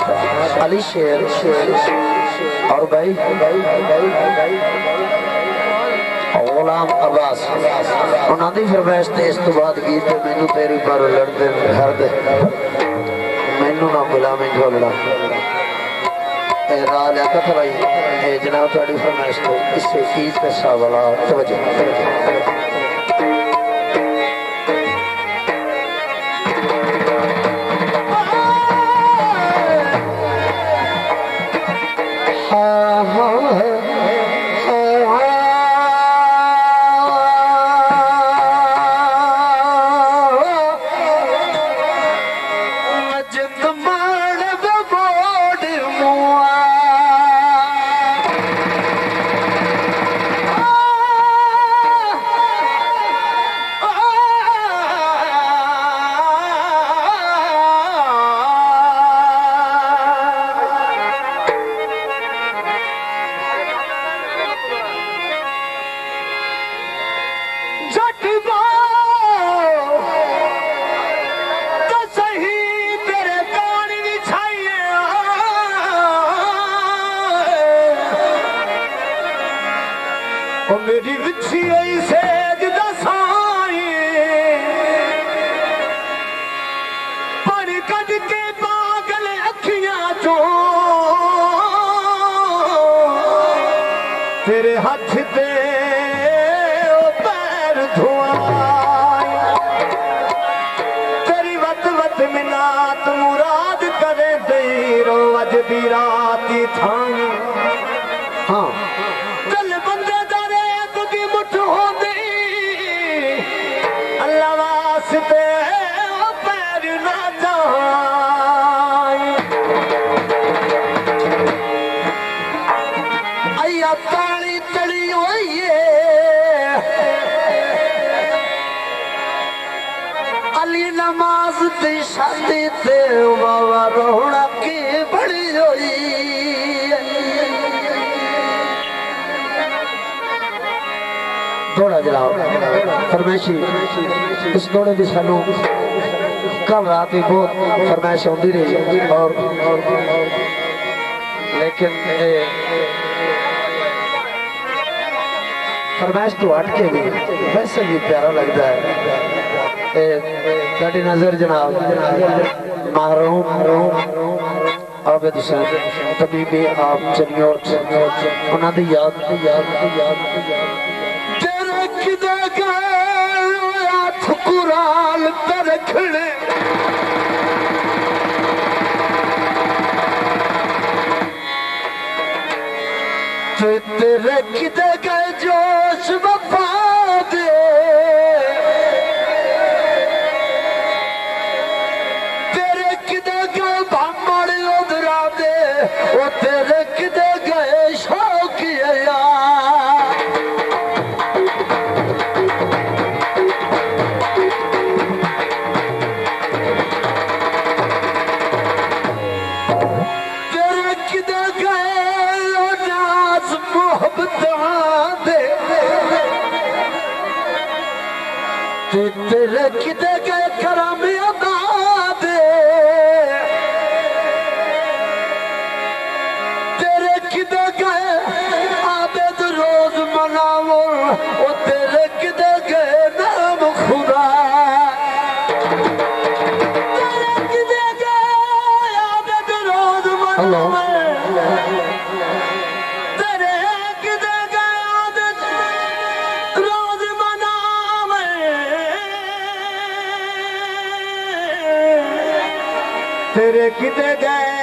अली शेर और भाई गुलाम अब्बास उन्होंने फरमाइश ते इस तो बाद गीत मैनू तेरी पर लड़ते घर दे मैनू ना गुलामी झोलना लियाकत भाई जनाब थोड़ी फरमाइश तो इससे ईद का सावला तवज्जो मेरी विछी ऐसे पर कद के पागल अखियां चो तेरे हाथ पे पैर धुआं तेरी वत वत मिनात मुराद करे दई रो अज दी रात थाई हाँ नमाज दी शादी ते बाबा रोना की बड़ी होई थोड़ा जनाब फरमाइशी इस दौड़े की सानू कल रात भी बहुत फरमाइश आती रही और लेकिन फरमाइश तो हट के भी वैसे भी प्यारा लगता है थोड़ी नजर जनाब महरूम आबिद हुसैन तबीबी आप चनियोट उन्होंने याद तेरे किदे गए हाथ कुरान ते रखने तेरे किदे गए जोश वफा दे तेरे किदे गए शौकिया तेरे किदे गए नाज मोहब्बत दे तेरे किदे गए करामिया दे किदे गए आबिद रोज मनाओ ओ तेरे किदे गए नाम खुदा तेरे किदे गए आबिद रोज मनाओ तेरे किदे गए आबिद रोज मनाओ तेरे किदे गए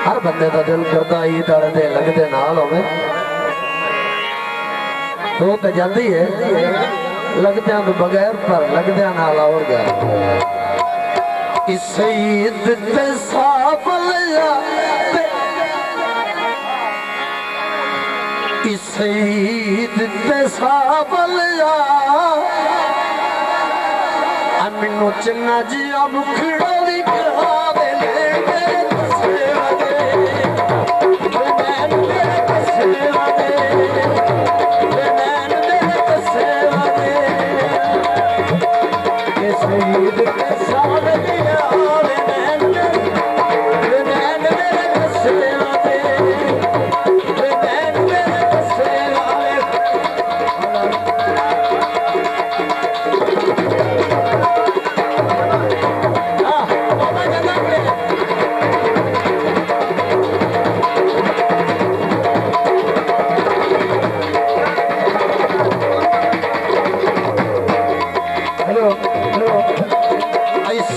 हर बंदे का दिल करता ही दे लगते नाल होवे तो जाती है लगद्या तो बगैर पर लगद्या नाल और गया सईद ते सावलिया मैनू चन्ना जिया मुखड़ा भी कहावे मेरे तस्वीर दे नैन मेरे तस्वीर दे नैन मेरे तस्वीर दे सईद ते सावलिया नैन मेरे तस्वीर दे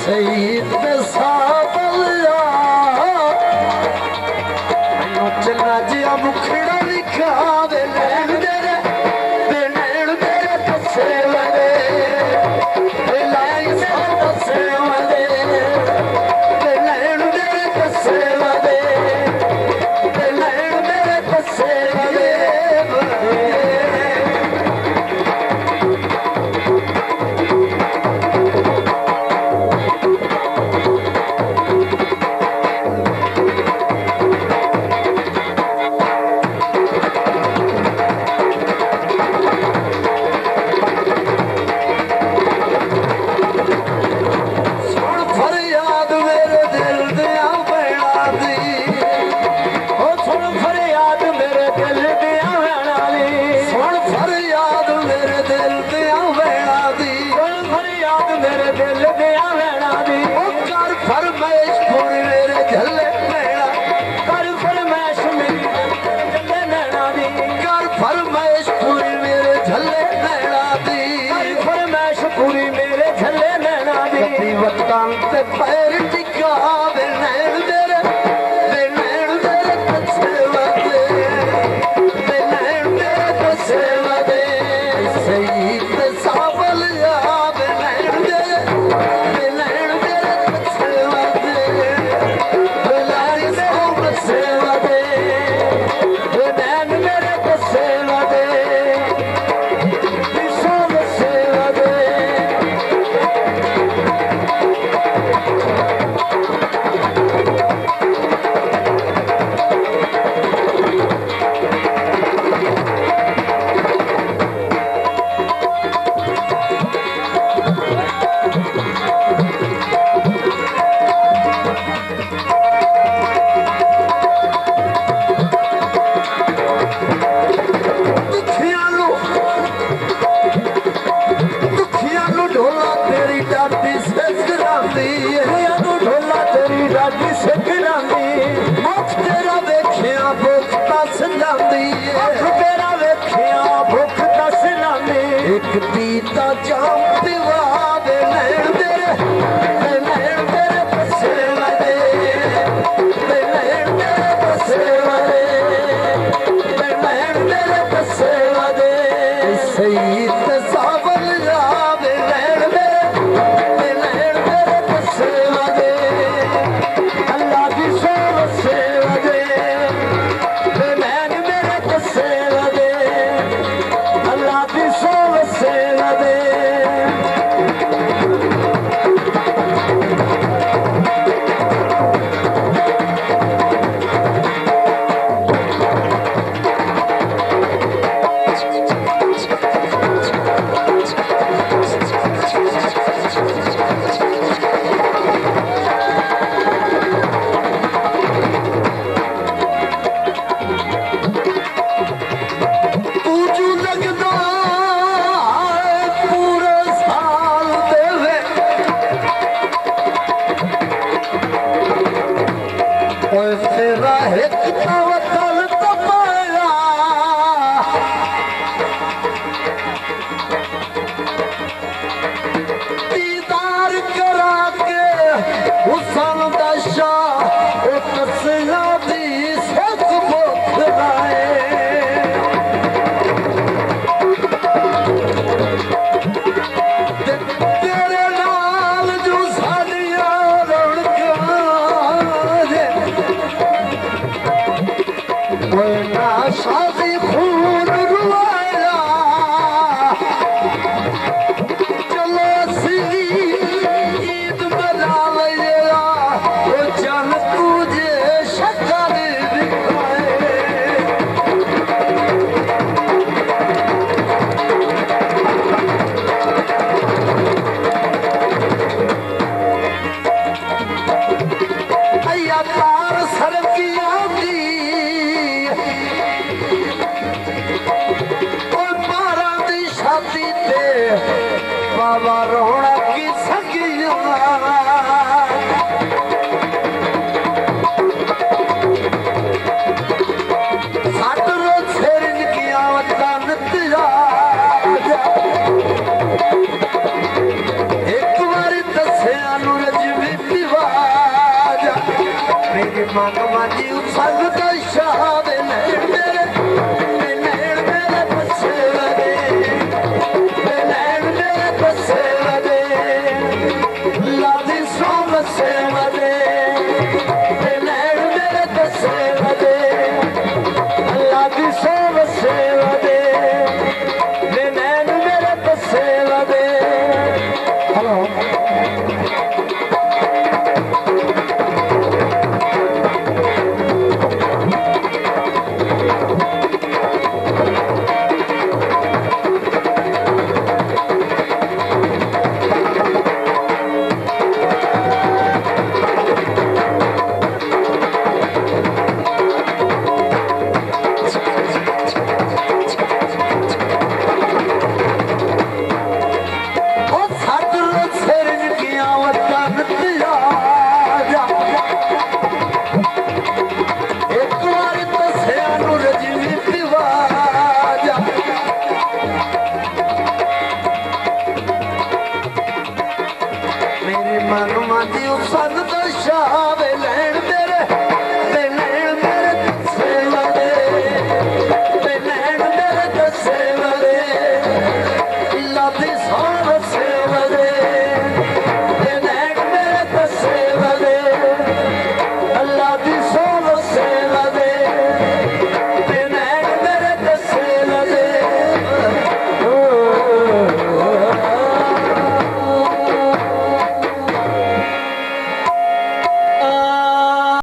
सईद सावलिया मैनू चन्ना जिया मुखड़ा लिखावे नैन मेरे तस्से वाले लाई तस्से वाले नैन मेरे तस्से वाले नैन मेरे तस्से वाले वतन ते पैर टिकावे नैन मेरे तस्से वाले नैन मेरे तस्से वाले सईद सावलिया नैन मेरे तस्से वाले लाई तस्से वाले नैन मेरे तस्से वाले एक पीता जाम पिवावे नैन मेरे तस्से वाले नैन मेरे तस्से वाले नैन मेरे तस्से वाले सईद सावलिया नैन मेरे तस्से वाले अल्लाह की सोल से वाले नैन मेरे तस्से वाले अल्लाह की सोल से वाले शादी बाबा रोना की सगिया मन माजी उछल